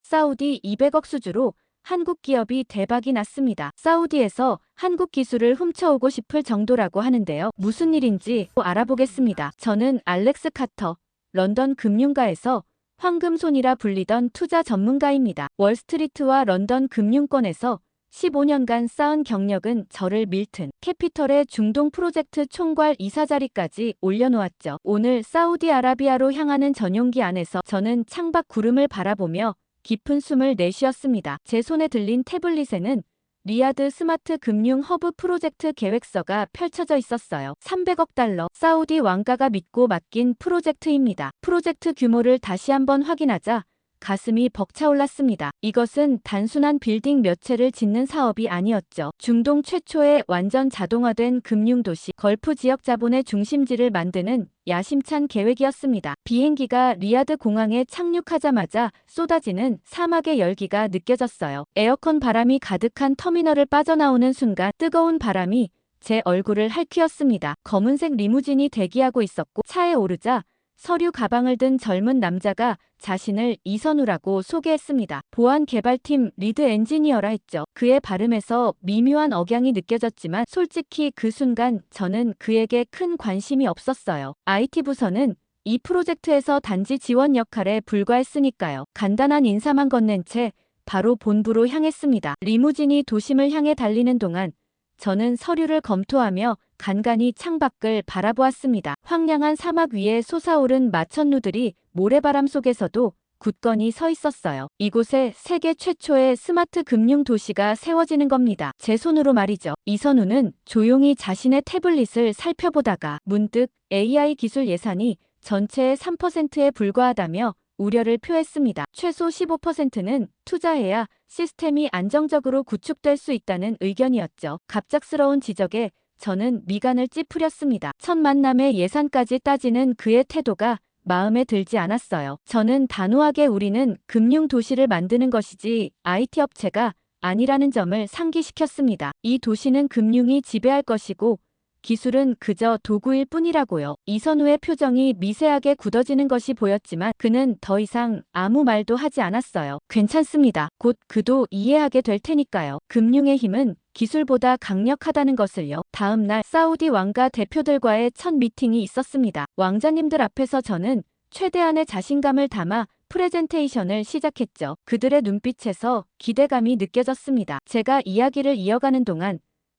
사우디 200억 수주로 한국 기업이 대박이 났습니다. 사우디에서 한국 기술을 훔쳐오고 싶을 정도라고 하는데요. 무슨 일인지 알아보겠습니다. 저는 알렉스 카터, 런던 금융가에서 황금손이라 불리던 투자 전문가입니다. 월스트리트와 런던 금융권에서 15년간 쌓은 경력은 저를 밀튼 캐피털의 중동 프로젝트 총괄 이사 자리까지 올려놓았죠. 오늘 사우디아라비아로 향하는 전용기 안에서 저는 창밖 구름을 바라보며 깊은 숨을 내쉬었습니다. 제 손에 들린 태블릿에는 리야드 스마트 금융 허브 프로젝트 계획서가 펼쳐져 있었어요. 300억 달러, 사우디 왕가가 믿고 맡긴 프로젝트입니다. 프로젝트 규모를 다시 한번 확인하자 가슴이 벅차올랐습니다. 이것은 단순한 빌딩 몇 채를 짓는 사업이 아니었죠. 중동 최초의 완전 자동화된 금융도시, 걸프 지역 자본의 중심지를 만드는 야심찬 계획이었습니다. 비행기가 리야드 공항에 착륙하자마자 쏟아지는 사막의 열기가 느껴졌어요. 에어컨 바람이 가득한 터미널을 빠져나오는 순간 뜨거운 바람이 제 얼굴을 핥히었습니다. 검은색 리무진이 대기하고 있었고 차에 오르자 서류 가방을 든 젊은 남자가 자신을 이선우라고 소개했습니다. 보안 개발팀 리드 엔지니어라 했죠. 그의 발음에서 미묘한 억양이 느껴졌지만 솔직히 그 순간 저는 그에게 큰 관심이 없었어요. IT 부서는 이 프로젝트에서 단지 지원 역할에 불과했으니까요. 간단한 인사만 건넨 채 바로 본부로 향했습니다. 리무진이 도심을 향해 달리는 동안 저는 서류를 검토하며 간간히 창밖을 바라보았습니다. 황량한 사막 위에 솟아오른 마천루들이 모래바람 속에서도 굳건히 서 있었어요. 이곳에 세계 최초의 스마트 금융 도시가 세워지는 겁니다. 제 손으로 말이죠. 이선우는 조용히 자신의 태블릿을 살펴보다가 문득 AI 기술 예산이 전체의 3%에 불과하다며 우려를 표했습니다. 최소 15%는 투자해야 시스템이 안정적으로 구축될 수 있다는 의견이었죠. 갑작스러운 지적에 저는 미간을 찌푸렸습니다. 첫 만남의 예산까지 따지는 그의 태도가 마음에 들지 않았어요. 저는 단호하게 우리는 금융 도시를 만드는 것이지 IT 업체가 아니라는 점을 상기시켰습니다. 이 도시는 금융이 지배할 것이고 기술은 그저 도구일 뿐이라고요. 이선우의 표정이 미세하게 굳어지는 것이 보였지만 그는 더 이상 아무 말도 하지 않았어요. 괜찮습니다. 곧 그도 이해하게 될 테니까요. 금융의 힘은 기술보다 강력하다는 것을요. 다음 날 사우디 왕가 대표들과의 첫 미팅이 있었습니다. 왕자님들 앞에서 저는 최대한의 자신감을 담아 프레젠테이션을 시작했죠. 그들의 눈빛에서 기대감이 느껴졌습니다. 제가 이야기를 이어가는 동안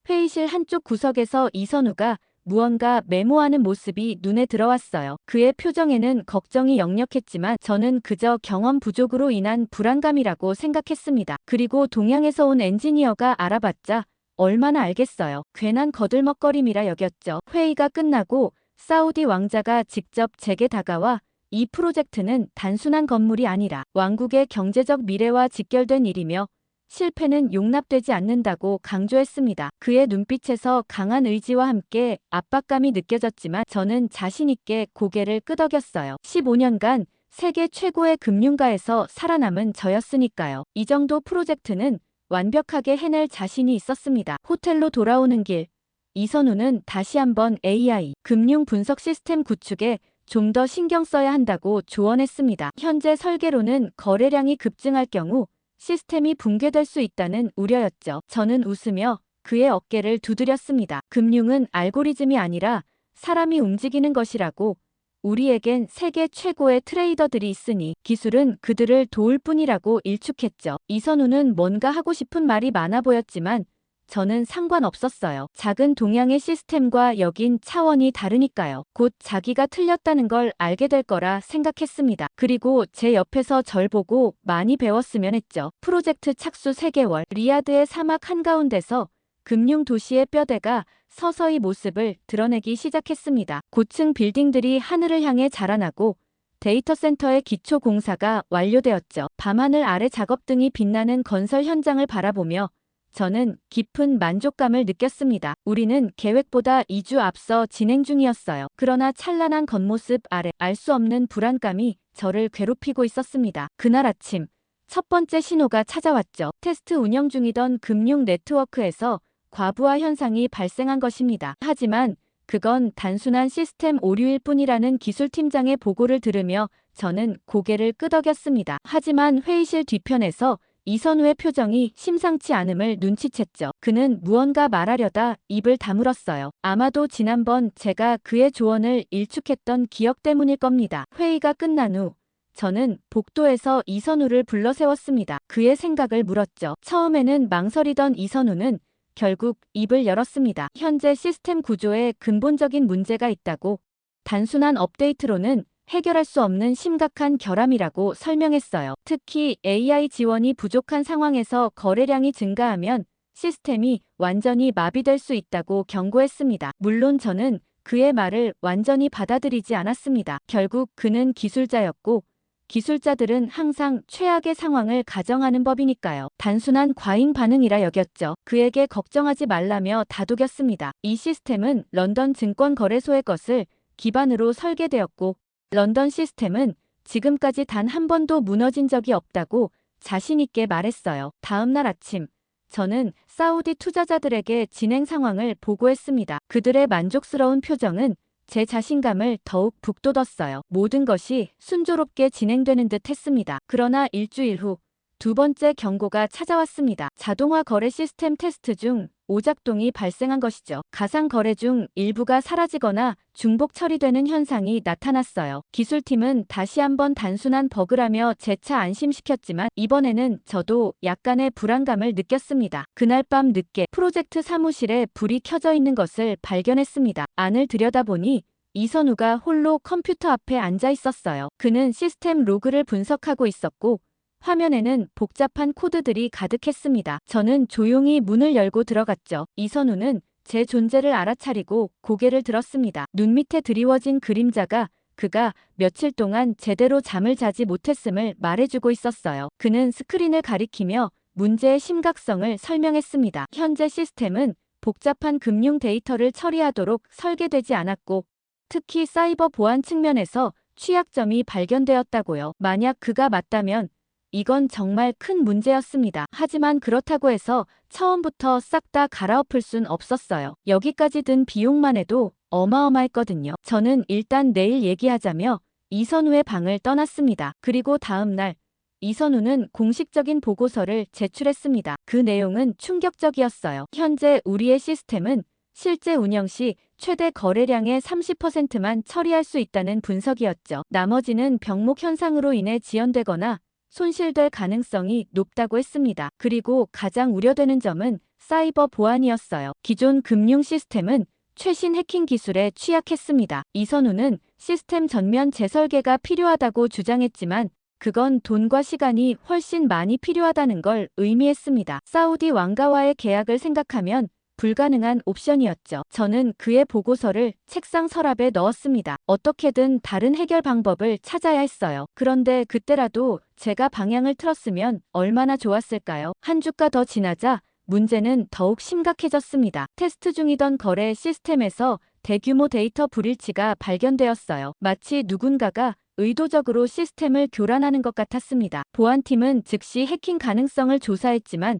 회의실 한쪽 구석에서 이선우가 무언가 메모하는 모습이 눈에 들어왔어요. 그의 표정에는 걱정이 역력했지만 저는 그저 경험 부족으로 인한 불안감이라고 생각했습니다. 그리고 동양에서 온 엔지니어가 알아봤자 얼마나 알겠어요. 괜한 거들먹거림이라 여겼죠. 회의가 끝나고 사우디 왕자가 직접 제게 다가와 이 프로젝트는 단순한 건물이 아니라 왕국의 경제적 미래와 직결된 일이며 실패는 용납되지 않는다고 강조했습니다. 그의 눈빛에서 강한 의지와 함께 압박감이 느껴졌지만 저는 자신 있게 고개를 끄덕였어요. 15년간 세계 최고의 금융가에서 살아남은 저였으니까요. 이 정도 프로젝트는 완벽하게 해낼 자신이 있었습니다. 호텔로 돌아오는 길, 이선우는 다시 한번 AI, 금융 분석 시스템 구축에 좀 더 신경 써야 한다고 조언했습니다. 현재 설계로는 거래량이 급증할 경우 시스템이 붕괴될 수 있다는 우려였죠. 저는 웃으며 그의 어깨를 두드렸습니다. 금융은 알고리즘이 아니라 사람이 움직이는 것이라고. 우리에겐 세계 최고의 트레이더들이 있으니 기술은 그들을 도울 뿐이라고 일축했죠. 이선우는 뭔가 하고 싶은 말이 많아 보였지만 저는 상관없었어요. 작은 동양의 시스템과 여긴 차원이 다르니까요. 곧 자기가 틀렸다는 걸 알게 될 거라 생각했습니다. 그리고 제 옆에서 절 보고 많이 배웠으면 했죠. 프로젝트 착수 3개월, 리야드의 사막 한가운데서 금융 도시의 뼈대가 서서히 모습을 드러내기 시작했습니다. 고층 빌딩들이 하늘을 향해 자라나고 데이터 센터의 기초 공사가 완료되었죠. 밤하늘 아래 작업등이 빛나는 건설 현장을 바라보며 저는 깊은 만족감을 느꼈습니다. 우리는 계획보다 2주 앞서 진행 중이었어요. 그러나 찬란한 겉모습 아래 알 수 없는 불안감이 저를 괴롭히고 있었습니다. 그날 아침 첫 번째 신호가 찾아왔죠. 테스트 운영 중이던 금융 네트워크에서 과부하 현상이 발생한 것입니다. 하지만 그건 단순한 시스템 오류일 뿐이라는 기술팀장의 보고를 들으며 저는 고개를 끄덕였습니다. 하지만 회의실 뒤편에서 이선우의 표정이 심상치 않음을 눈치챘죠. 그는 무언가 말하려다 입을 다물었어요. 아마도 지난번 제가 그의 조언을 일축했던 기억 때문일 겁니다. 회의가 끝난 후 저는 복도에서 이선우를 불러 세웠습니다. 그의 생각을 물었죠. 처음에는 망설이던 이선우는 결국 입을 열었습니다. 현재 시스템 구조에 근본적인 문제가 있다고, 단순한 업데이트로는 해결할 수 없는 심각한 결함이라고 설명했어요. 특히 AI 지원이 부족한 상황에서 거래량이 증가하면 시스템이 완전히 마비될 수 있다고 경고했습니다. 물론 저는 그의 말을 완전히 받아들이지 않았습니다. 결국 그는 기술자였고, 기술자들은 항상 최악의 상황을 가정하는 법이니까요. 단순한 과잉 반응이라 여겼죠. 그에게 걱정하지 말라며 다독였습니다. 이 시스템은 런던 증권거래소의 것을 기반으로 설계되었고, 런던 시스템은 지금까지 단 한 번도 무너진 적이 없다고 자신있게 말했어요. 다음 날 아침, 저는 사우디 투자자들에게 진행 상황을 보고했습니다. 그들의 만족스러운 표정은 제 자신감을 더욱 북돋았어요. 모든 것이 순조롭게 진행되는 듯 했습니다. 그러나 일주일 후 두 번째 경고가 찾아왔습니다. 자동화 거래 시스템 테스트 중 오작동이 발생한 것이죠. 가상 거래 중 일부가 사라지거나 중복 처리되는 현상이 나타났어요. 기술팀은 다시 한번 단순한 버그라며 재차 안심시켰지만 이번에는 저도 약간의 불안감을 느꼈습니다. 그날 밤 늦게 프로젝트 사무실에 불이 켜져 있는 것을 발견했습니다. 안을 들여다보니 이선우가 홀로 컴퓨터 앞에 앉아 있었어요. 그는 시스템 로그를 분석하고 있었고, 화면에는 복잡한 코드들이 가득했습니다. 저는 조용히 문을 열고 들어갔죠. 이선우는 제 존재를 알아차리고 고개를 들었습니다. 눈 밑에 드리워진 그림자가 그가 며칠 동안 제대로 잠을 자지 못했음을 말해주고 있었어요. 그는 스크린을 가리키며 문제의 심각성을 설명했습니다. 현재 시스템은 복잡한 금융 데이터를 처리하도록 설계되지 않았고, 특히 사이버 보안 측면에서 취약점이 발견되었다고요. 만약 그가 맞다면 이건 정말 큰 문제였습니다. 하지만 그렇다고 해서 처음부터 싹 다 갈아엎을 순 없었어요. 여기까지 든 비용만 해도 어마어마했거든요. 저는 일단 내일 얘기하자며 이선우의 방을 떠났습니다. 그리고 다음 날 이선우는 공식적인 보고서를 제출했습니다. 그 내용은 충격적이었어요. 현재 우리의 시스템은 실제 운영 시 최대 거래량의 30%만 처리할 수 있다는 분석이었죠. 나머지는 병목 현상으로 인해 지연되거나 손실될 가능성이 높다고 했습니다. 그리고 가장 우려되는 점은 사이버 보안이었어요. 기존 금융 시스템은 최신 해킹 기술에 취약했습니다. 이선우는 시스템 전면 재설계가 필요하다고 주장했지만 그건 돈과 시간이 훨씬 많이 필요하다는 걸 의미했습니다. 사우디 왕가와의 계약을 생각하면 불가능한 옵션이었죠. 저는 그의 보고서를 책상 서랍에 넣었습니다. 어떻게든 다른 해결 방법을 찾아야 했어요. 그런데 그때라도 제가 방향을 틀었으면 얼마나 좋았을까요? 한 주가 더 지나자 문제는 더욱 심각해졌습니다. 테스트 중이던 거래 시스템에서 대규모 데이터 불일치가 발견되었어요. 마치 누군가가 의도적으로 시스템을 교란하는 것 같았습니다. 보안팀은 즉시 해킹 가능성을 조사했지만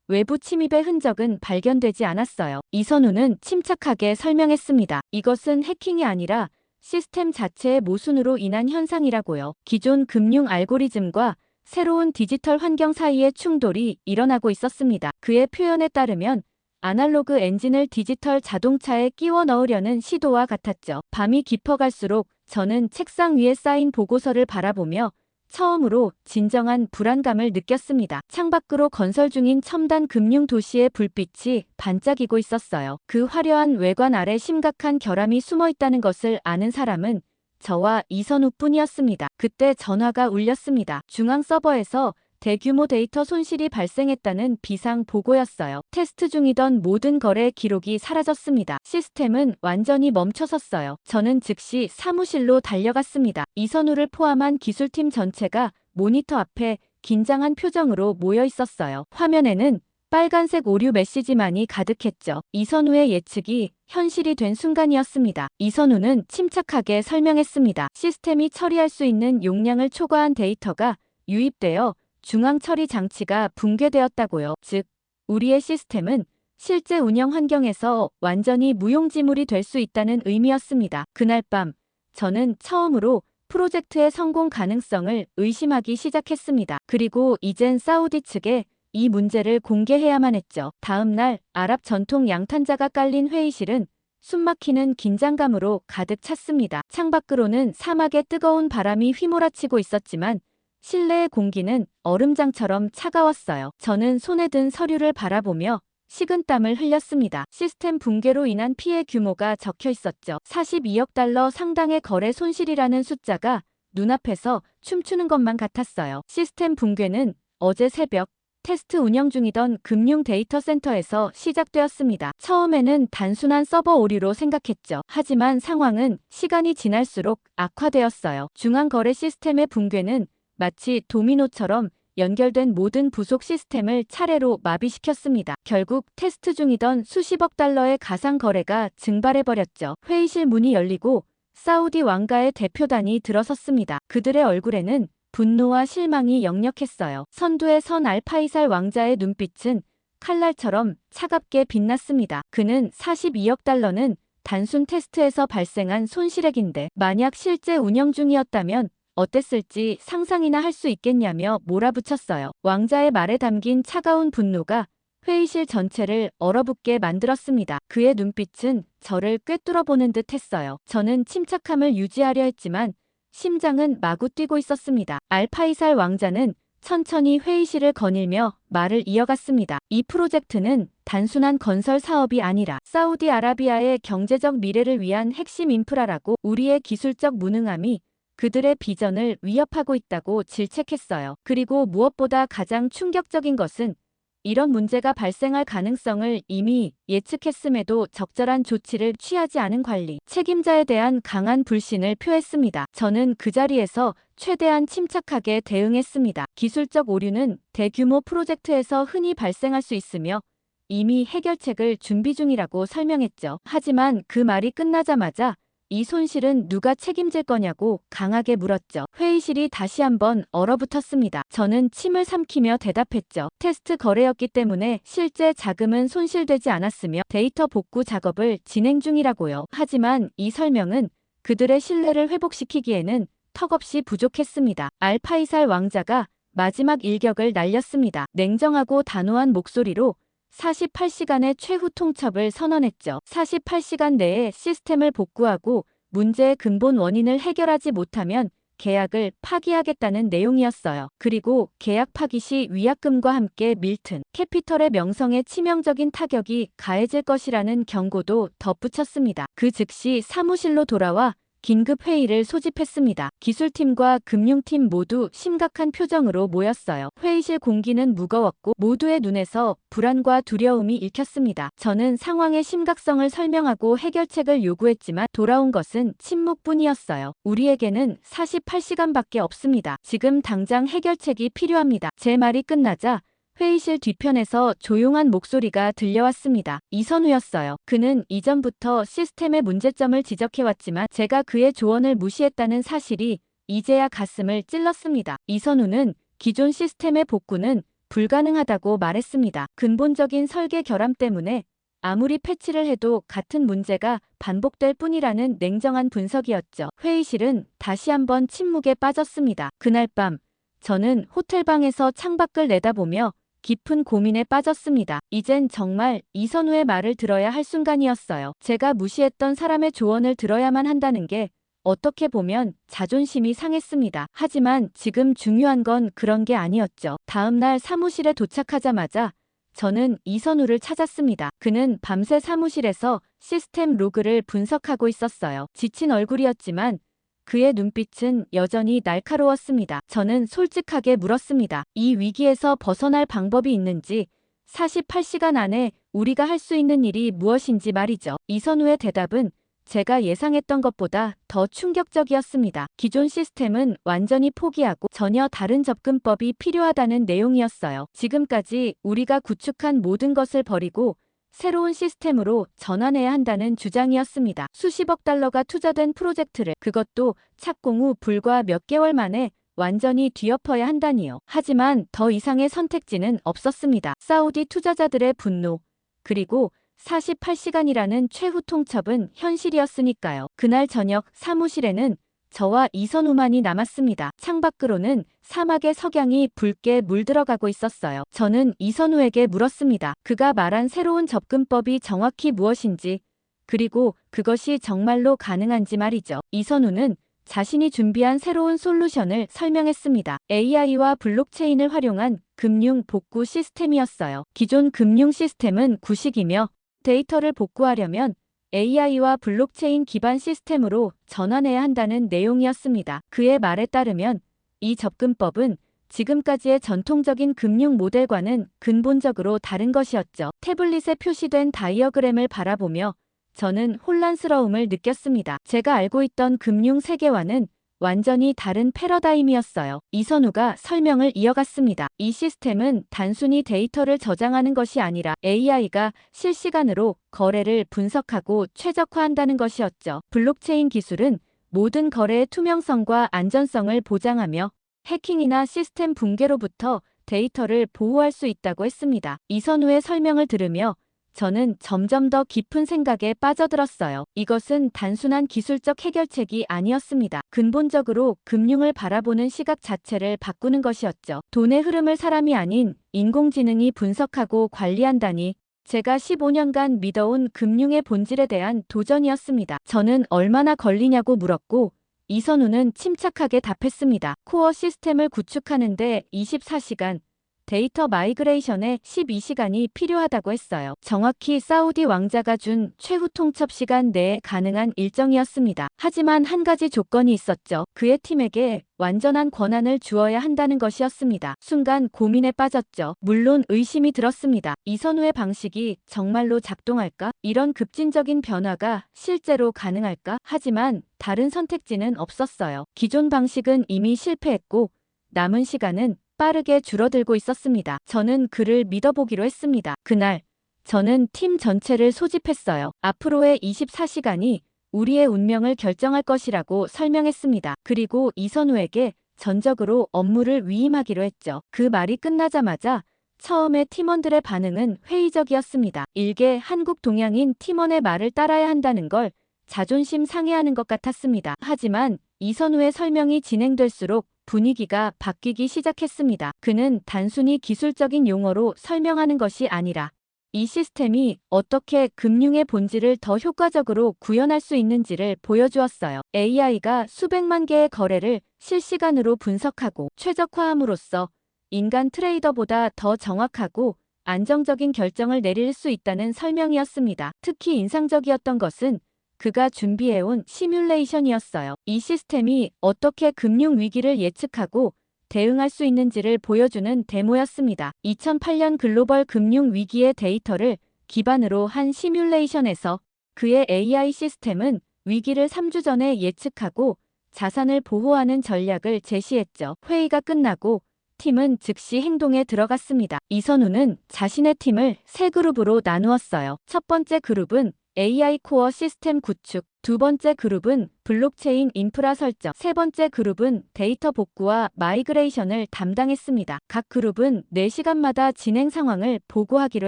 외부 침입의 흔적은 발견되지 않았어요. 이선우는 침착하게 설명했습니다. 이것은 해킹이 아니라 시스템 자체의 모순으로 인한 현상이라고요. 기존 금융 알고리즘과 새로운 디지털 환경 사이의 충돌이 일어나고 있었습니다. 그의 표현에 따르면 아날로그 엔진을 디지털 자동차에 끼워 넣으려는 시도와 같았죠. 밤이 깊어갈수록 저는 책상 위에 쌓인 보고서를 바라보며 처음으로 진정한 불안감을 느꼈습니다. 창밖으로 건설 중인 첨단 금융 도시의 불빛이 반짝이고 있었어요. 그 화려한 외관 아래 심각한 결함이 숨어 있다는 것을 아는 사람은 저와 이선우뿐이었습니다. 그때 전화가 울렸습니다. 중앙 서버에서 대규모 데이터 손실이 발생했다는 비상 보고였어요. 테스트 중이던 모든 거래 기록이 사라졌습니다. 시스템은 완전히 멈춰섰어요. 저는 즉시 사무실로 달려갔습니다. 이선우를 포함한 기술팀 전체가 모니터 앞에 긴장한 표정으로 모여 있었어요. 화면에는 빨간색 오류 메시지만이 가득했죠. 이선우의 예측이 현실이 된 순간이었습니다. 이선우는 침착하게 설명했습니다. 시스템이 처리할 수 있는 용량을 초과한 데이터가 유입되어 중앙 처리 장치가 붕괴되었다고요. 즉, 우리의 시스템은 실제 운영 환경에서 완전히 무용지물이 될 수 있다는 의미였습니다. 그날 밤 저는 처음으로 프로젝트의 성공 가능성을 의심하기 시작했습니다. 그리고 이젠 사우디 측에 이 문제를 공개해야만 했죠. 다음 날 아랍 전통 양탄자가 깔린 회의실은 숨막히는 긴장감으로 가득 찼습니다. 창밖으로는 사막의 뜨거운 바람이 휘몰아치고 있었지만 실내의 공기는 얼음장처럼 차가웠어요. 저는 손에 든 서류를 바라보며 식은땀을 흘렸습니다. 시스템 붕괴로 인한 피해 규모가 적혀 있었죠. 42억 달러 상당의 거래 손실이라는 숫자가 눈앞에서 춤추는 것만 같았어요. 시스템 붕괴는 어제 새벽 테스트 운영 중이던 금융 데이터 센터에서 시작되었습니다. 처음에는 단순한 서버 오류로 생각했죠. 하지만 상황은 시간이 지날수록 악화되었어요. 중앙거래 시스템의 붕괴는 마치 도미노처럼 연결된 모든 부속 시스템을 차례로 마비시켰습니다. 결국 테스트 중이던 수십억 달러의 가상 거래가 증발해버렸죠. 회의실 문이 열리고 사우디 왕가의 대표단이 들어섰습니다. 그들의 얼굴에는 분노와 실망이 역력했어요. 선두에 선 알파이살 왕자의 눈빛은 칼날처럼 차갑게 빛났습니다. 그는 42억 달러는 단순 테스트에서 발생한 손실액인데 만약 실제 운영 중이었다면 어땠을지 상상이나 할 수 있겠냐며 몰아붙였어요. 왕자의 말에 담긴 차가운 분노가 회의실 전체를 얼어붙게 만들었습니다. 그의 눈빛은 저를 꿰뚫어보는 듯 했어요. 저는 침착함을 유지하려 했지만 심장은 마구 뛰고 있었습니다. 알파이살 왕자는 천천히 회의실을 거닐며 말을 이어갔습니다. 이 프로젝트는 단순한 건설 사업이 아니라 사우디아라비아의 경제적 미래를 위한 핵심 인프라라고 우리의 기술적 무능함이 그들의 비전을 위협하고 있다고 질책했어요. 그리고 무엇보다 가장 충격적인 것은 이런 문제가 발생할 가능성을 이미 예측했음에도 적절한 조치를 취하지 않은 관리, 책임자에 대한 강한 불신을 표했습니다. 저는 그 자리에서 최대한 침착하게 대응했습니다. 기술적 오류는 대규모 프로젝트에서 흔히 발생할 수 있으며 이미 해결책을 준비 중이라고 설명했죠. 하지만 그 말이 끝나자마자 이 손실은 누가 책임질 거냐고 강하게 물었죠. 회의실이 다시 한번 얼어붙었습니다. 저는 침을 삼키며 대답했죠. 테스트 거래였기 때문에 실제 자금은 손실되지 않았으며 데이터 복구 작업을 진행 중이라고요. 하지만 이 설명은 그들의 신뢰를 회복시키기에는 턱없이 부족했습니다. 알파이살 왕자가 마지막 일격을 날렸습니다. 냉정하고 단호한 목소리로 48시간의 최후 통첩을 선언했죠. 48시간 내에 시스템을 복구하고 문제의 근본 원인을 해결하지 못하면 계약을 파기하겠다는 내용이었어요. 그리고 계약 파기 시 위약금과 함께 밀튼 캐피털의 명성에 치명적인 타격이 가해질 것이라는 경고도 덧붙였습니다. 그 즉시 사무실로 돌아와 긴급 회의를 소집했습니다. 기술팀과 금융팀 모두 심각한 표정으로 모였어요. 회의실 공기는 무거웠고 모두의 눈에서 불안과 두려움이 읽혔습니다. 저는 상황의 심각성을 설명하고 해결책을 요구했지만 돌아온 것은 침묵뿐이었어요. 우리에게는 48시간밖에 없습니다. 지금 당장 해결책이 필요합니다. 제 말이 끝나자 회의실 뒤편에서 조용한 목소리가 들려왔습니다. 이선우였어요. 그는 이전부터 시스템의 문제점을 지적해왔지만 제가 그의 조언을 무시했다는 사실이 이제야 가슴을 찔렀습니다. 이선우는 기존 시스템의 복구는 불가능하다고 말했습니다. 근본적인 설계 결함 때문에 아무리 패치를 해도 같은 문제가 반복될 뿐이라는 냉정한 분석이었죠. 회의실은 다시 한번 침묵에 빠졌습니다. 그날 밤 저는 호텔방에서 창밖을 내다보며 깊은 고민에 빠졌습니다. 이젠 정말 이선우의 말을 들어야 할 순간이었어요. 제가 무시했던 사람의 조언을 들어야만 한다는 게 어떻게 보면 자존심이 상했습니다. 하지만 지금 중요한 건 그런 게 아니었죠. 다음 날 사무실에 도착하자마자 저는 이선우를 찾았습니다. 그는 밤새 사무실에서 시스템 로그를 분석하고 있었어요. 지친 얼굴이었지만 그의 눈빛은 여전히 날카로웠습니다. 저는 솔직하게 물었습니다. 이 위기에서 벗어날 방법이 있는지, 48시간 안에 우리가 할 수 있는 일이 무엇인지 말이죠. 이선우의 대답은 제가 예상했던 것보다 더 충격적이었습니다. 기존 시스템은 완전히 포기하고 전혀 다른 접근법이 필요하다는 내용이었어요. 지금까지 우리가 구축한 모든 것을 버리고 새로운 시스템으로 전환해야 한다는 주장이었습니다. 수십억 달러가 투자된 프로젝트를 그것도 착공 후 불과 몇 개월 만에 완전히 뒤엎어야 한다니요. 하지만 더 이상의 선택지는 없었습니다. 사우디 투자자들의 분노, 그리고 48시간이라는 최후 통첩은 현실이었으니까요. 그날 저녁 사무실에는 저와 이선우만이 남았습니다. 창밖으로는 사막의 석양이 붉게 물들어가고 있었어요. 저는 이선우에게 물었습니다. 그가 말한 새로운 접근법이 정확히 무엇인지, 그리고 그것이 정말로 가능한지 말이죠. 이선우는 자신이 준비한 새로운 솔루션을 설명했습니다. AI와 블록체인을 활용한 금융 복구 시스템이었어요. 기존 금융 시스템은 구식이며 데이터를 복구하려면 AI와 블록체인 기반 시스템으로 전환해야 한다는 내용이었습니다. 그의 말에 따르면 이 접근법은 지금까지의 전통적인 금융 모델과는 근본적으로 다른 것이었죠. 태블릿에 표시된 다이어그램을 바라보며 저는 혼란스러움을 느꼈습니다. 제가 알고 있던 금융 세계와는 완전히 다른 패러다임이었어요. 이선우가 설명을 이어갔습니다. 이 시스템은 단순히 데이터를 저장하는 것이 아니라 AI가 실시간으로 거래를 분석하고 최적화한다는 것이었죠. 블록체인 기술은 모든 거래의 투명성과 안전성을 보장하며 해킹이나 시스템 붕괴로부터 데이터를 보호할 수 있다고 했습니다. 이선우의 설명을 들으며 저는 점점 더 깊은 생각에 빠져들었어요. 이것은 단순한 기술적 해결책이 아니었습니다. 근본적으로 금융을 바라보는 시각 자체를 바꾸는 것이었죠. 돈의 흐름을 사람이 아닌 인공지능이 분석하고 관리한다니, 제가 15년간 믿어온 금융의 본질에 대한 도전이었습니다. 저는 얼마나 걸리냐고 물었고, 이선우는 침착하게 답했습니다. 코어 시스템을 구축하는데 24시간, 데이터 마이그레이션에 12시간이 필요하다고 했어요. 정확히 사우디 왕자가 준 최후 통첩 시간 내에 가능한 일정이었습니다. 하지만 한 가지 조건이 있었죠. 그의 팀에게 완전한 권한을 주어야 한다는 것이었습니다. 순간 고민에 빠졌죠. 물론 의심이 들었습니다. 이선우의 방식이 정말로 작동할까? 이런 급진적인 변화가 실제로 가능할까? 하지만 다른 선택지는 없었어요. 기존 방식은 이미 실패했고 남은 시간은 빠르게 줄어들고 있었습니다. 저는 그를 믿어보기로 했습니다. 그날 저는 팀 전체를 소집했어요. 앞으로의 24시간이 우리의 운명을 결정할 것이라고 설명했습니다. 그리고 이선우에게 전적으로 업무를 위임하기로 했죠. 그 말이 끝나자마자 처음에 팀원들의 반응은 회의적이었습니다. 일개 한국 동양인 팀원의 말을 따라야 한다는 걸 자존심 상해하는 것 같았습니다. 하지만 이선우의 설명이 진행될수록 분위기가 바뀌기 시작했습니다. 그는 단순히 기술적인 용어로 설명하는 것이 아니라 이 시스템이 어떻게 금융의 본질을 더 효과적으로 구현할 수 있는지를 보여주었어요. AI가 수백만 개의 거래를 실시간으로 분석하고 최적화함으로써 인간 트레이더보다 더 정확하고 안정적인 결정을 내릴 수 있다는 설명이었습니다. 특히 인상적이었던 것은 그가 준비해온 시뮬레이션이었어요. 이 시스템이 어떻게 금융 위기를 예측하고 대응할 수 있는지를 보여주는 데모였습니다. 2008년 글로벌 금융 위기의 데이터를 기반으로 한 시뮬레이션에서 그의 AI 시스템은 위기를 3주 전에 예측하고 자산을 보호하는 전략을 제시했죠. 회의가 끝나고 팀은 즉시 행동에 들어갔습니다. 이선우는 자신의 팀을 세 그룹으로 나누었어요. 첫 번째 그룹은 AI 코어 시스템 구축, 두 번째 그룹은 블록체인 인프라 설정, 세 번째 그룹은 데이터 복구와 마이그레이션을 담당했습니다. 각 그룹은 4시간마다 진행 상황을 보고하기로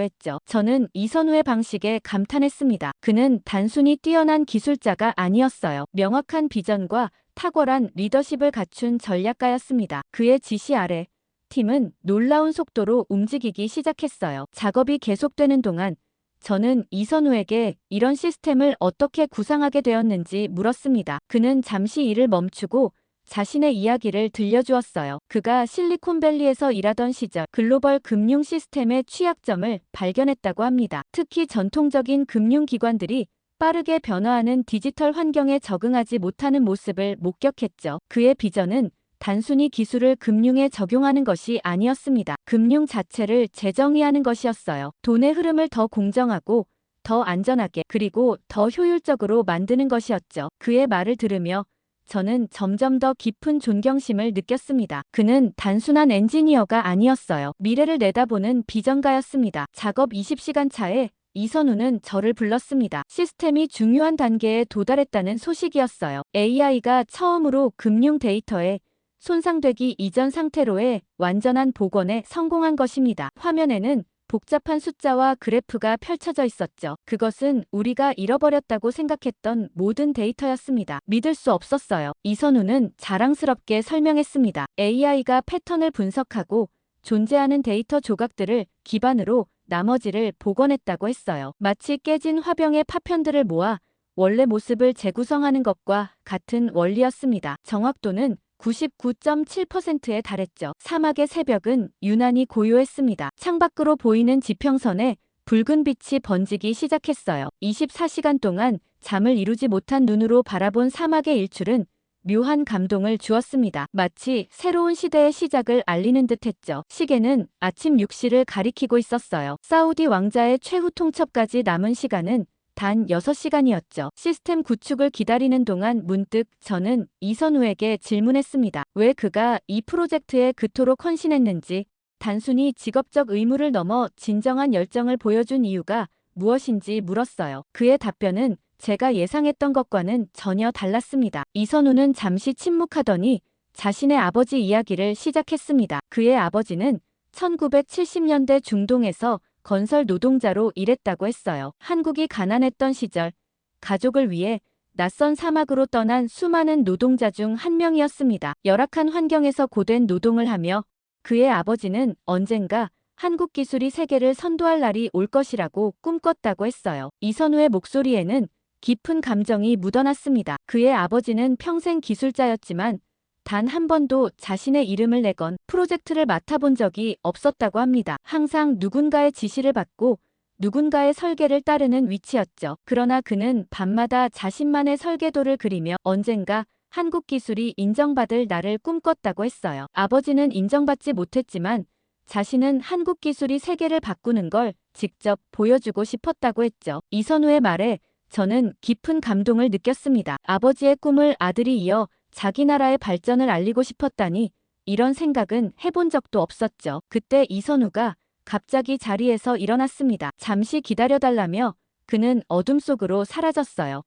했죠. 저는 이선우의 방식에 감탄했습니다. 그는 단순히 뛰어난 기술자가 아니었어요. 명확한 비전과 탁월한 리더십을 갖춘 전략가였습니다. 그의 지시 아래 팀은 놀라운 속도로 움직이기 시작했어요. 작업이 계속되는 동안 저는 이선우에게 이런 시스템을 어떻게 구상하게 되었는지 물었습니다. 그는 잠시 일을 멈추고 자신의 이야기를 들려주었어요. 그가 실리콘밸리에서 일하던 시절 글로벌 금융 시스템의 취약점을 발견했다고 합니다. 특히 전통적인 금융기관들이 빠르게 변화하는 디지털 환경에 적응하지 못하는 모습을 목격했죠. 그의 비전은 단순히 기술을 금융에 적용하는 것이 아니었습니다. 금융 자체를 재정의하는 것이었어요. 돈의 흐름을 더 공정하고 더 안전하게 그리고 더 효율적으로 만드는 것이었죠. 그의 말을 들으며 저는 점점 더 깊은 존경심을 느꼈습니다. 그는 단순한 엔지니어가 아니었어요. 미래를 내다보는 비전가였습니다. 작업 20시간 차에 이선우는 저를 불렀습니다. 시스템이 중요한 단계에 도달했다는 소식이었어요. AI가 처음으로 금융 데이터에 손상되기 이전 상태로의 완전한 복원에 성공한 것입니다. 화면에는 복잡한 숫자와 그래프가 펼쳐져 있었죠. 그것은 우리가 잃어버렸다고 생각했던 모든 데이터였습니다. 믿을 수 없었어요. 이선우는 자랑스럽게 설명했습니다. AI가 패턴을 분석하고 존재하는 데이터 조각들을 기반으로 나머지를 복원했다고 했어요. 마치 깨진 화병의 파편들을 모아 원래 모습을 재구성하는 것과 같은 원리였습니다. 정확도는 99.7%에 달했죠. 사막의 새벽은 유난히 고요했습니다. 창밖으로 보이는 지평선에 붉은 빛이 번지기 시작했어요. 24시간 동안 잠을 이루지 못한 눈으로 바라본 사막의 일출은 묘한 감동을 주었습니다. 마치 새로운 시대의 시작을 알리는 듯했죠. 시계는 아침 6시를 가리키고 있었어요. 사우디 왕자의 최후 통첩까지 남은 시간은 단 6시간이었죠. 시스템 구축을 기다리는 동안 문득 저는 이선우에게 질문했습니다. 왜 그가 이 프로젝트에 그토록 헌신했는지, 단순히 직업적 의무를 넘어 진정한 열정을 보여준 이유가 무엇인지 물었어요. 그의 답변은 제가 예상했던 것과는 전혀 달랐습니다. 이선우는 잠시 침묵하더니 자신의 아버지 이야기를 시작했습니다. 그의 아버지는 1970년대 중동에서 건설 노동자로 일했다고 했어요. 한국이 가난했던 시절, 가족을 위해 낯선 사막으로 떠난 수많은 노동자 중 한 명이었습니다. 열악한 환경에서 고된 노동을 하며 그의 아버지는 언젠가 한국 기술이 세계를 선도할 날이 올 것이라고 꿈꿨다고 했어요. 이선우의 목소리에는 깊은 감정이 묻어났습니다. 그의 아버지는 평생 기술자였지만 단 한 번도 자신의 이름을 내건 프로젝트를 맡아본 적이 없었다고 합니다. 항상 누군가의 지시를 받고 누군가의 설계를 따르는 위치였죠. 그러나 그는 밤마다 자신만의 설계도를 그리며 언젠가 한국 기술이 인정받을 날을 꿈꿨다고 했어요. 아버지는 인정받지 못했지만 자신은 한국 기술이 세계를 바꾸는 걸 직접 보여주고 싶었다고 했죠. 이선우의 말에 저는 깊은 감동을 느꼈습니다. 아버지의 꿈을 아들이 이어 자기 나라의 발전을 알리고 싶었다니 이런 생각은 해본 적도 없었죠. 그때 이선우가 갑자기 자리에서 일어났습니다. 잠시 기다려달라며 그는 어둠 속으로 사라졌어요.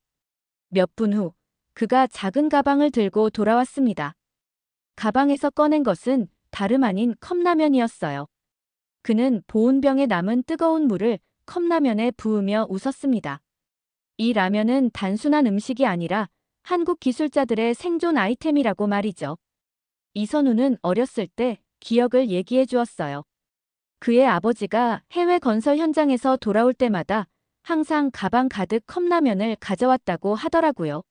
몇 분 후 그가 작은 가방을 들고 돌아왔습니다. 가방에서 꺼낸 것은 다름 아닌 컵라면이었어요. 그는 보온병에 남은 뜨거운 물을 컵라면에 부으며 웃었습니다. 이 라면은 단순한 음식이 아니라 한국 기술자들의 생존 아이템이라고 말이죠. 이선우는 어렸을 때 기억을 얘기해 주었어요. 그의 아버지가 해외 건설 현장에서 돌아올 때마다 항상 가방 가득 컵라면을 가져왔다고 하더라고요.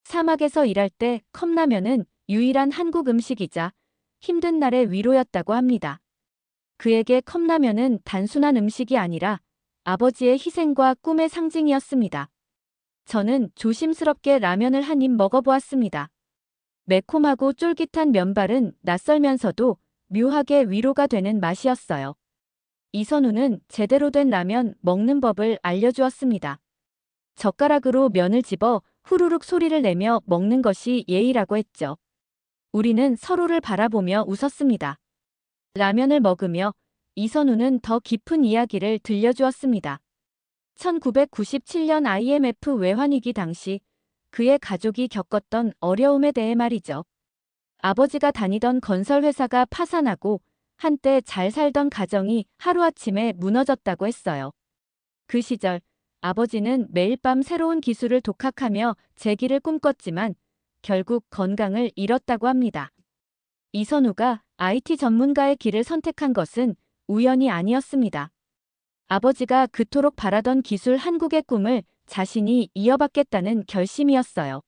사막에서 일할 때 컵라면은 유일한 한국 음식이자 힘든 날의 위로였다고 합니다. 그에게 컵라면은 단순한 음식이 아니라 아버지의 희생과 꿈의 상징이었습니다. 저는 조심스럽게 라면을 한 입 먹어보았습니다. 매콤하고 쫄깃한 면발은 낯설면서도 묘하게 위로가 되는 맛이었어요. 이선우는 제대로 된 라면 먹는 법을 알려주었습니다. 젓가락으로 면을 집어 후루룩 소리를 내며 먹는 것이 예의라고 했죠. 우리는 서로를 바라보며 웃었습니다. 라면을 먹으며 이선우는 더 깊은 이야기를 들려주었습니다. 1997년 IMF 외환위기 당시 그의 가족이 겪었던 어려움에 대해 말이죠. 아버지가 다니던 건설회사가 파산하고 한때 잘 살던 가정이 하루아침에 무너졌다고 했어요. 그 시절 아버지는 매일 밤 새로운 기술을 독학하며 재기를 꿈꿨지만 결국 건강을 잃었다고 합니다. 이선우가 IT 전문가의 길을 선택한 것은 우연이 아니었습니다. 아버지가 그토록 바라던 기술 한국의 꿈을 자신이 이어받겠다는 결심이었어요.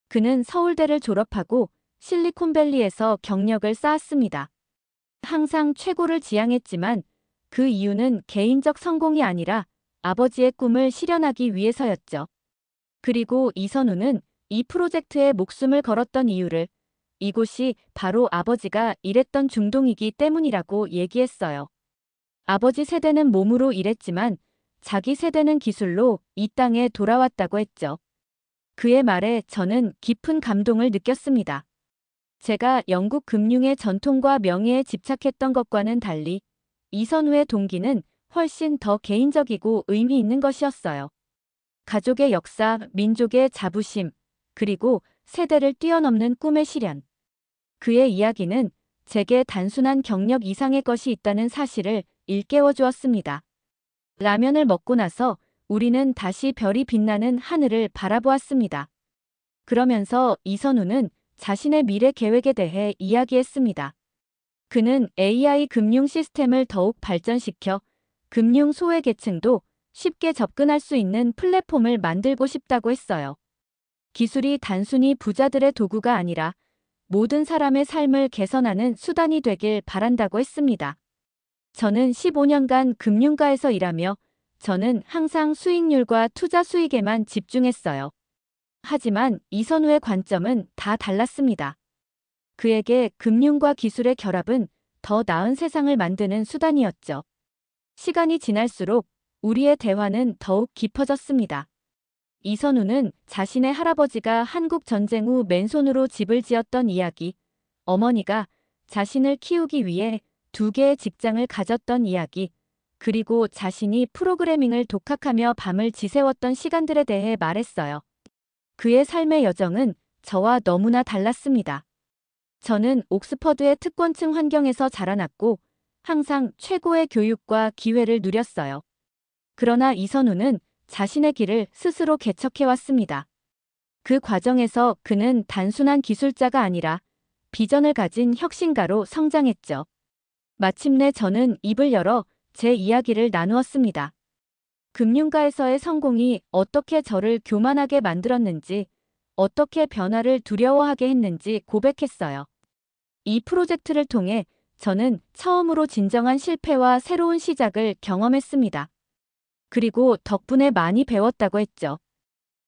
그는 서울대를 졸업하고 실리콘밸리에서 경력을 쌓았습니다. 항상 최고를 지향했지만 그 이유는 개인적 성공이 아니라 아버지의 꿈을 실현하기 위해서였죠. 그리고 이선우는 이 프로젝트에 목숨을 걸었던 이유를 이곳이 바로 아버지가 일했던 중동이기 때문이라고 얘기했어요. 아버지 세대는 몸으로 일했지만 자기 세대는 기술로 이 땅에 돌아왔다고 했죠. 그의 말에 저는 깊은 감동을 느꼈습니다. 제가 영국 금융의 전통과 명예에 집착했던 것과는 달리 이선우의 동기는 훨씬 더 개인적이고 의미 있는 것이었어요. 가족의 역사, 민족의 자부심, 그리고 세대를 뛰어넘는 꿈의 실현. 그의 이야기는 제게 단순한 경력 이상의 것이 있다는 사실을 일깨워 주었습니다. 라면을 먹고 나서 우리는 다시 별이 빛나는 하늘을 바라보았습니다. 그러면서 이선우는 자신의 미래 계획에 대해 이야기했습니다. 그는 AI 금융 시스템을 더욱 발전시켜 금융 소외계층도 쉽게 접근할 수 있는 플랫폼을 만들고 싶다고 했어요. 기술이 단순히 부자들의 도구가 아니라 모든 사람의 삶을 개선하는 수단이 되길 바란다고 했습니다. 저는 15년간 금융가에서 일하며 저는 항상 수익률과 투자 수익에만 집중했어요. 하지만 이선우의 관점은 다 달랐습니다. 그에게 금융과 기술의 결합은 더 나은 세상을 만드는 수단이었죠. 시간이 지날수록 우리의 대화는 더욱 깊어졌습니다. 이선우는 자신의 할아버지가 한국 전쟁 후 맨손으로 집을 지었던 이야기, 어머니가 자신을 키우기 위해 2개의 직장을 가졌던 이야기, 그리고 자신이 프로그래밍을 독학하며 밤을 지새웠던 시간들에 대해 말했어요. 그의 삶의 여정은 저와 너무나 달랐습니다. 저는 옥스퍼드의 특권층 환경에서 자라났고 항상 최고의 교육과 기회를 누렸어요. 그러나 이선우는 자신의 길을 스스로 개척해왔습니다. 그 과정에서 그는 단순한 기술자가 아니라 비전을 가진 혁신가로 성장했죠. 마침내 저는 입을 열어 제 이야기를 나누었습니다. 금융가에서의 성공이 어떻게 저를 교만하게 만들었는지, 어떻게 변화를 두려워하게 했는지 고백했어요. 이 프로젝트를 통해 저는 처음으로 진정한 실패와 새로운 시작을 경험했습니다. 그리고 덕분에 많이 배웠다고 했죠.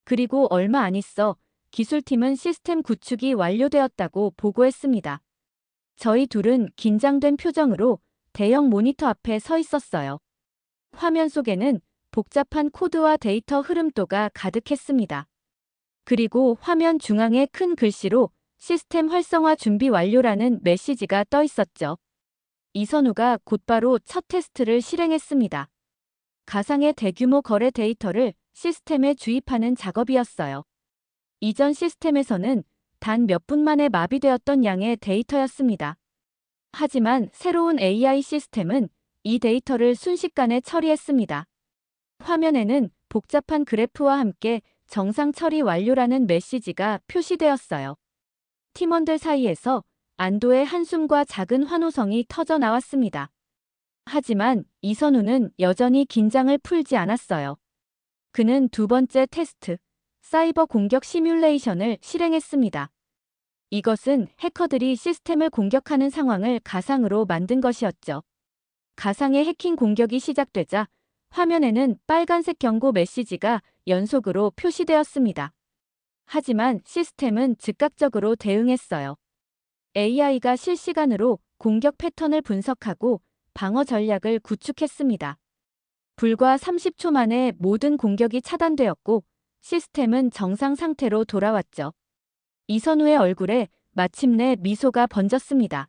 그리고 얼마 안 있어 기술팀은 시스템 구축이 완료되었다고 보고했습니다. 저희 둘은 긴장된 표정으로 대형 모니터 앞에 서 있었어요. 화면 속에는 복잡한 코드와 데이터 흐름도가 가득했습니다. 그리고 화면 중앙에 큰 글씨로 시스템 활성화 준비 완료라는 메시지가 떠 있었죠. 이선우가 곧바로 첫 테스트를 실행했습니다. 가상의 대규모 거래 데이터를 시스템에 주입하는 작업이었어요. 이전 시스템에서는 단 몇 분 만에 마비되었던 양의 데이터였습니다. 하지만 새로운 AI 시스템은 이 데이터를 순식간에 처리했습니다. 화면에는 복잡한 그래프와 함께 정상 처리 완료라는 메시지가 표시되었어요. 팀원들 사이에서 안도의 한숨과 작은 환호성이 터져 나왔습니다. 하지만 이선우는 여전히 긴장을 풀지 않았어요. 그는 2번째 테스트, 사이버 공격 시뮬레이션을 실행했습니다. 이것은 해커들이 시스템을 공격하는 상황을 가상으로 만든 것이었죠. 가상의 해킹 공격이 시작되자 화면에는 빨간색 경고 메시지가 연속으로 표시되었습니다. 하지만 시스템은 즉각적으로 대응했어요. AI가 실시간으로 공격 패턴을 분석하고 방어 전략을 구축했습니다. 불과 30초 만에 모든 공격이 차단되었고 시스템은 정상 상태로 돌아왔죠. 이선우의 얼굴에 마침내 미소가 번졌습니다.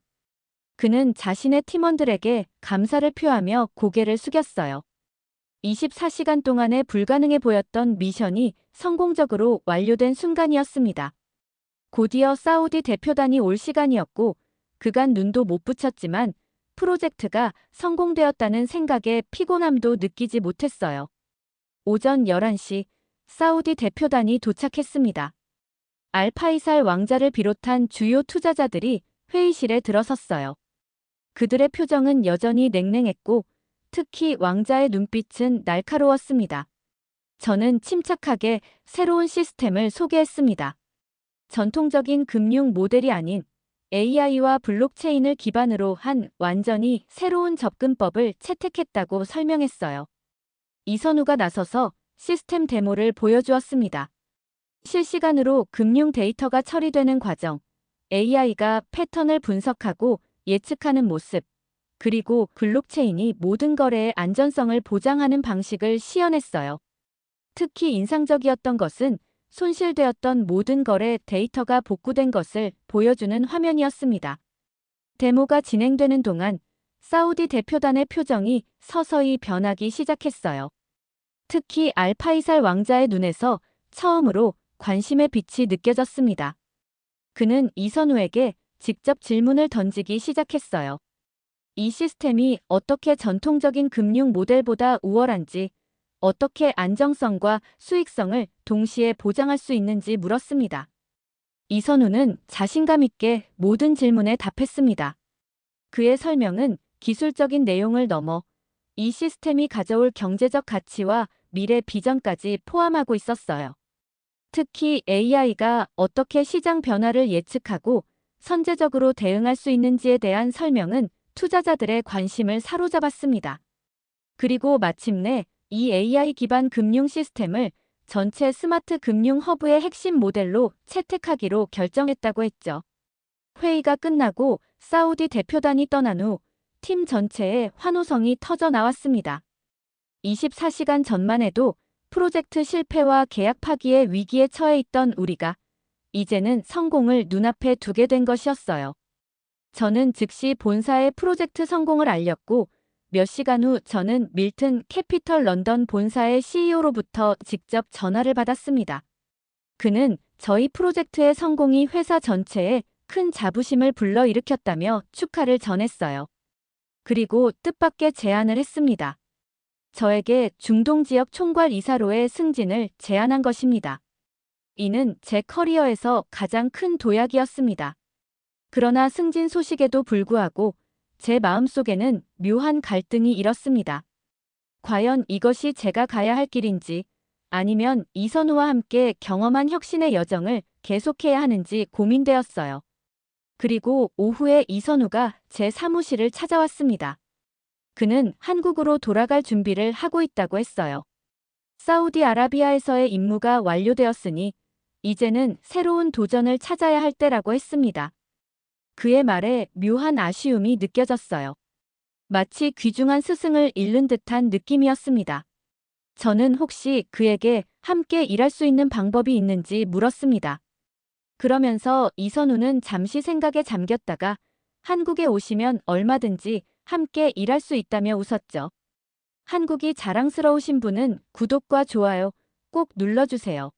그는 자신의 팀원들에게 감사를 표하며 고개를 숙였어요. 24시간 동안에 불가능해 보였던 미션이 성공적으로 완료된 순간이었습니다. 곧이어 사우디 대표단이 올 시간이었고 그간 눈도 못 붙였지만 프로젝트가 성공되었다는 생각에 피곤함도 느끼지 못했어요. 오전 11시 사우디 대표단이 도착했습니다. 알파이살 왕자를 비롯한 주요 투자자들이 회의실에 들어섰어요. 그들의 표정은 여전히 냉랭했고 특히 왕자의 눈빛은 날카로웠습니다. 저는 침착하게 새로운 시스템을 소개했습니다. 전통적인 금융 모델이 아닌 AI와 블록체인을 기반으로 한 완전히 새로운 접근법을 채택했다고 설명했어요. 이선우가 나서서 시스템 데모를 보여주었습니다. 실시간으로 금융 데이터가 처리되는 과정, AI가 패턴을 분석하고 예측하는 모습, 그리고 블록체인이 모든 거래의 안전성을 보장하는 방식을 시연했어요. 특히 인상적이었던 것은 손실되었던 모든 거래 데이터가 복구된 것을 보여주는 화면이었습니다. 데모가 진행되는 동안 사우디 대표단의 표정이 서서히 변하기 시작했어요. 특히 알파이살 왕자의 눈에서 처음으로 관심의 빛이 느껴졌습니다. 그는 이선우에게 직접 질문을 던지기 시작했어요. 이 시스템이 어떻게 전통적인 금융 모델보다 우월한지, 어떻게 안정성과 수익성을 동시에 보장할 수 있는지 물었습니다. 이선우는 자신감 있게 모든 질문에 답했습니다. 그의 설명은 기술적인 내용을 넘어 이 시스템이 가져올 경제적 가치와 미래 비전까지 포함하고 있었어요. 특히 AI가 어떻게 시장 변화를 예측하고 선제적으로 대응할 수 있는지에 대한 설명은 투자자들의 관심을 사로잡았습니다. 그리고 마침내 이 AI 기반 금융 시스템을 전체 스마트 금융 허브의 핵심 모델로 채택하기로 결정했다고 했죠. 회의가 끝나고 사우디 대표단이 떠난 후 팀 전체에 환호성이 터져 나왔습니다. 24시간 전만 해도 프로젝트 실패와 계약 파기의 위기에 처해 있던 우리가 이제는 성공을 눈앞에 두게 된 것이었어요. 저는 즉시 본사에 프로젝트 성공을 알렸고 몇 시간 후 저는 밀튼 캐피털 런던 본사의 CEO로부터 직접 전화를 받았습니다. 그는 저희 프로젝트의 성공이 회사 전체에 큰 자부심을 불러일으켰다며 축하를 전했어요. 그리고 뜻밖의 제안을 했습니다. 저에게 중동 지역 총괄 이사로의 승진을 제안한 것입니다. 이는 제 커리어에서 가장 큰 도약이었습니다. 그러나 승진 소식에도 불구하고 제 마음속에는 묘한 갈등이 일었습니다. 과연 이것이 제가 가야 할 길인지 아니면 이선우와 함께 경험한 혁신의 여정을 계속해야 하는지 고민되었어요. 그리고 오후에 이선우가 제 사무실을 찾아왔습니다. 그는 한국으로 돌아갈 준비를 하고 있다고 했어요. 사우디아라비아에서의 임무가 완료되었으니 이제는 새로운 도전을 찾아야 할 때라고 했습니다. 그의 말에 묘한 아쉬움이 느껴졌어요. 마치 귀중한 스승을 잃는 듯한 느낌이었습니다. 저는 혹시 그에게 함께 일할 수 있는 방법이 있는지 물었습니다. 그러면서 이선우는 잠시 생각에 잠겼다가 한국에 오시면 얼마든지 함께 일할 수 있다며 웃었죠. 한국이 자랑스러우신 분은 구독과 좋아요 꼭 눌러주세요.